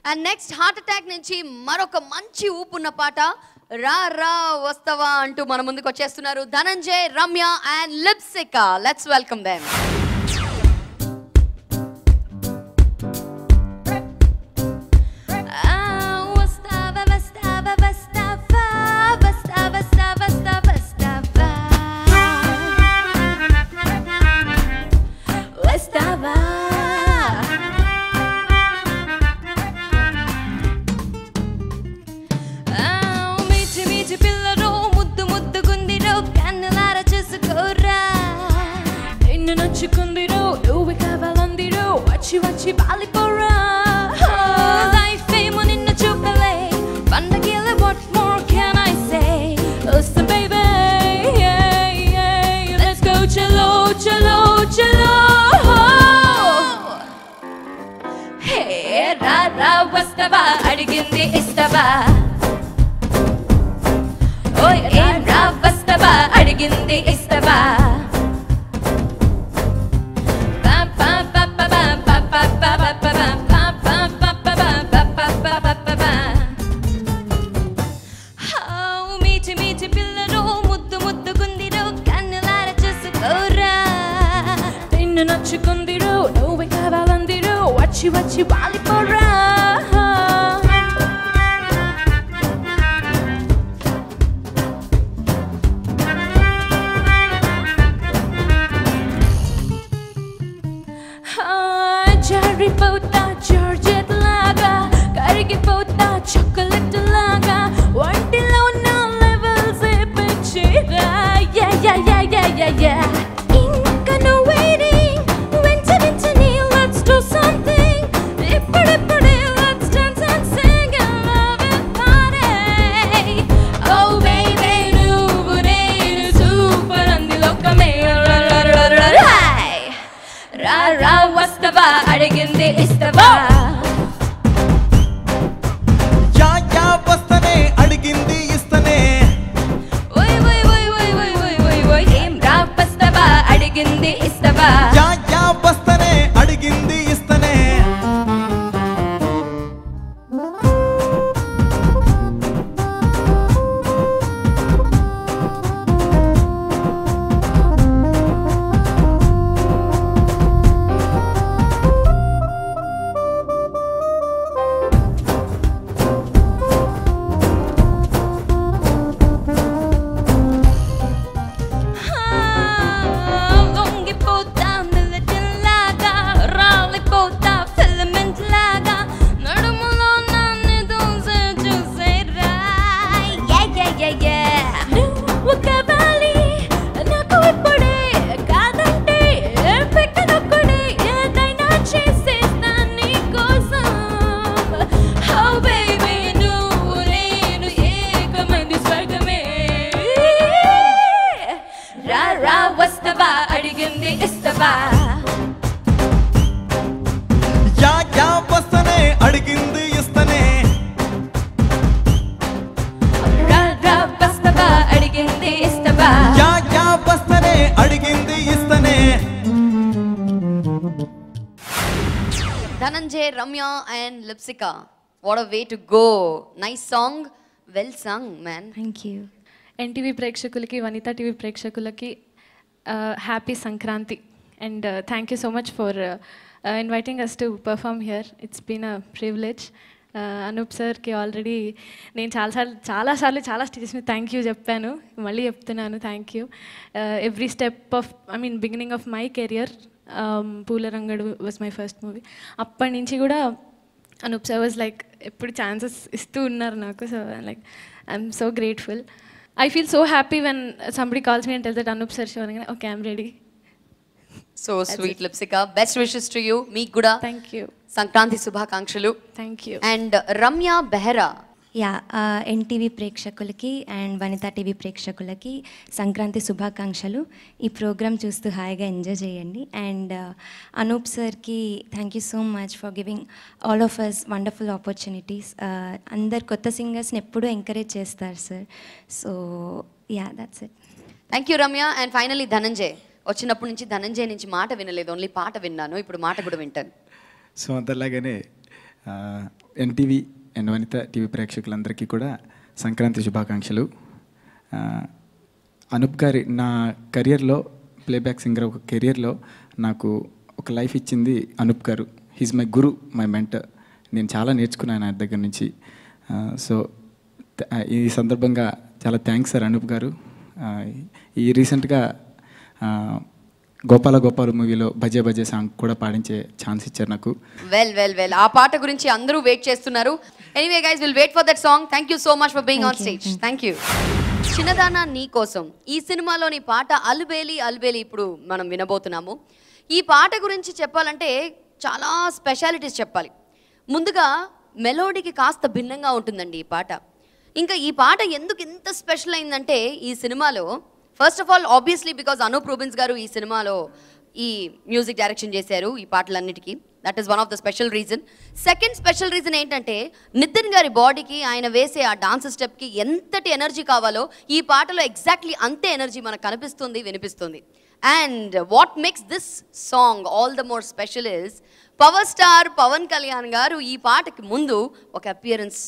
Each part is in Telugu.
అండ్ నెక్స్ట్ హార్ట్ అటాక్ నుంచి మరొక మంచి ఊపున్న పాట రా రా వస్తవా అంటూ మన ముందుకు వచ్చేస్తున్నారు Dhananjay, Ramya and Lipsika. Let's welcome them. వచ్చి బాలిపోరా లైఫ్ ఏమో నిన్న చూపలే పండగల what more can I say listen baby let's go chalo chalo chalo hey ra ra wastava adigindi istava oy em ra wastava adigindi istava నచ్చుకుందిరో నువ్వే కావాలందిరో వచ్చి వచ్చి వాలిపోరా జారిపోతా జార్జెట్ లాగా కరిగిపోతా చాక్లెట్ లాగా ఒంటిలో ఉన్న లెవెల్స్ పెంచేరా యా యా యా యా యా యా ఇంకా నువ్వే వస్తవా అడిగింది ఇస్తవా యా యా వస్తనే అడిగింది ఇస్తనే ఓయ్ ఓయ్ ఓయ్ ఓయ్ ఓయ్ ఓయ్ ఓయ్ ఓయ్ ఏం రా వస్తవా అడిగింది ఇస్తవా యా యా వస్తనే అడిగింది ఇస్తనే వస్తవా అడిగింది ఇస్తవా యా యా వస్తనే అడిగింది ఇస్తనే రా రా వస్తవా అడిగింది ఇస్తవా యా యా వస్తనే అడిగింది ఇస్తనే. Dhananjay, Ramya and Lipsika, what a way to go. Nice song, well sung man. Thank you. NTV ప్రేక్షకులకి, వనితా టీవీ ప్రేక్షకులకి happy Sankranti. And thank you so much for inviting us to perform here. It's been a privilege. Anoop సార్కి ఆల్రెడీ నేను చాలాసార్లు చాలా స్టేజెస్ మీద థ్యాంక్ యూ చెప్పాను, మళ్ళీ చెప్తున్నాను thank you. Every step of beginning of my career Poola Rangadu was my first movie. అప్పటి నుంచి కూడా అనూప్ సార్ వాజ్ లైక్ ఎప్పుడు ఛాన్సెస్ ఇస్తూ ఉన్నారు నాకు. So like I'm so grateful. I feel so happy when somebody calls me and tells that Anup sir show. Okay, I'm ready. So sweet, Lipsika. Best wishes to you. Meek Guda. Thank you. Sankranti Subhakankshulu. Thank you. And Ramya Behera. Yeah NTV ప్రేక్షకులకి అండ్ వనితా టీవీ ప్రేక్షకులకి సంక్రాంతి శుభాకాంక్షలు. ఈ ప్రోగ్రామ్ చూస్తూ హాయిగా ఎంజాయ్ చేయండి. అండ్ అనూప్ సార్కి thank you so much for giving all of us wonderful opportunities. అందరు కొత్త సింగర్స్ని ఎప్పుడూ ఎంకరేజ్ చేస్తారు sir. So yeah that's it. Thank you Ramya. And finally Dhananjay, వచ్చినప్పటి నుంచి ధనంజయ్ నుంచి మాట వినలేదు, ఓన్లీ పాట విన్నాను, ఇప్పుడు మాట కూడా వింటాను. సో అంతలాగానే ఎన్టీవీ అండ్ వనిత టీవీ ప్రేక్షకులందరికీ కూడా సంక్రాంతి శుభాకాంక్షలు. అనూప్ గారి నా కెరియర్లో, ప్లేబ్యాక్ సింగర్ ఒక కెరియర్లో నాకు ఒక లైఫ్ ఇచ్చింది Anup garu. He's my guru, my mentor. నేను చాలా నేర్చుకున్నాను ఆయన దగ్గర నుంచి. సో ఈ సందర్భంగా చాలా థ్యాంక్స్ సార్ అనూప్ గారు. ఈ రీసెంట్గా గోపాల గోపాల మూవీలో భజే భజే సాంగ్ కూడా పాడించే ఛాన్స్ ఇచ్చారు నాకు. వెల్ ఆ పాట గురించి అందరూ వెయిట్ చేస్తున్నారు. Anyway guys, will wait for that song. Thank you so much for being on stage. Thank you. చిన్నదానా నీ కోసం ఈ సినిమాలోని పాట అల్బేలి అల్బేలి ఇప్పుడు మనం వినబోతున్నాము. ఈ పాట గురించి చెప్పాలంటే చాలా స్పెషాలిటీస్ చెప్పాలి. ముందుగా మెలోడీకి కాస్త భిన్నంగా ఉంటుందండి ఈ పాట. ఇంకా ఈ పాట ఎందుకు ఇంత స్పెషల్ అయిందంటే ఈ సినిమాలో first of all obviously because Anoop Rubens గారు ఈ సినిమాలో ఈ మ్యూజిక్ డైరెక్షన్ చేశారు ఈ పాటలన్నిటికీ. That is one of the special reason. Second special reason ఏంటంటే నితిన్ గారి బాడీకి ఆయన వేసే ఆ డాన్స్ స్టెప్కి ఎంతటి ఎనర్జీ కావాలో ఈ పాటలో ఎగ్జాక్ట్లీ అంతే ఎనర్జీ మనకు కనిపిస్తుంది, వినిపిస్తుంది. And what makes this song all the more special is power star Pawan Kalyan garu ఈ పాటకి ముందు ఒక అపియరెన్స్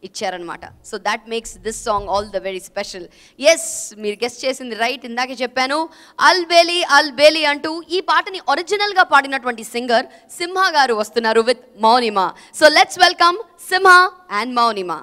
ఇచ్చారనమాట. So that makes this song all the very special. Yes, మీరు గెస్ట్ చేసింది రైట్. ఇందాకే చెప్పాను అల్బేలి అల్బేలి అంటూ. ఈ పాటని ఒరిజినల్గా పాడినటువంటి సింగర్ సింహ గారు వస్తున్నారు with Mounima. So let's welcome Simha and Mounima.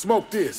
Smoke this.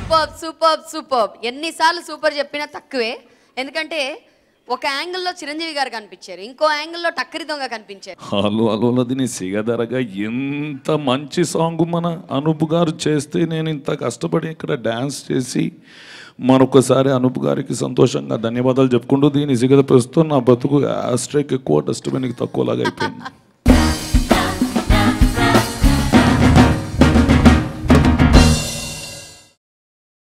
Super super super. ఎన్నిసార్లు సూపర్ చెప్పినా తక్కువే. ఎందుకంటే ఒక యాంగిల్లో చిరంజీవి గారు కనిపించారు, ఇంకో యాంగిల్లో టక్కరి దొంగ కనిపించారు. హలో హలోలది నీ సిగదరగా ఎంత మంచి సాంగ్ మన అనూప్ గారు చేస్తే నేను ఇంత కష్టపడి ఇక్కడ డ్యాన్స్ చేసి మరొకసారి అనూప్ గారికి సంతోషంగా ధన్యవాదాలు చెప్పుకుంటూ దీని సిగద ప్రస్తుతం నా బతుకు ఆస్ట్రేక్ ఎక్కువ డస్ట్బిన్కి తక్కువలాగా అయిపోయింది.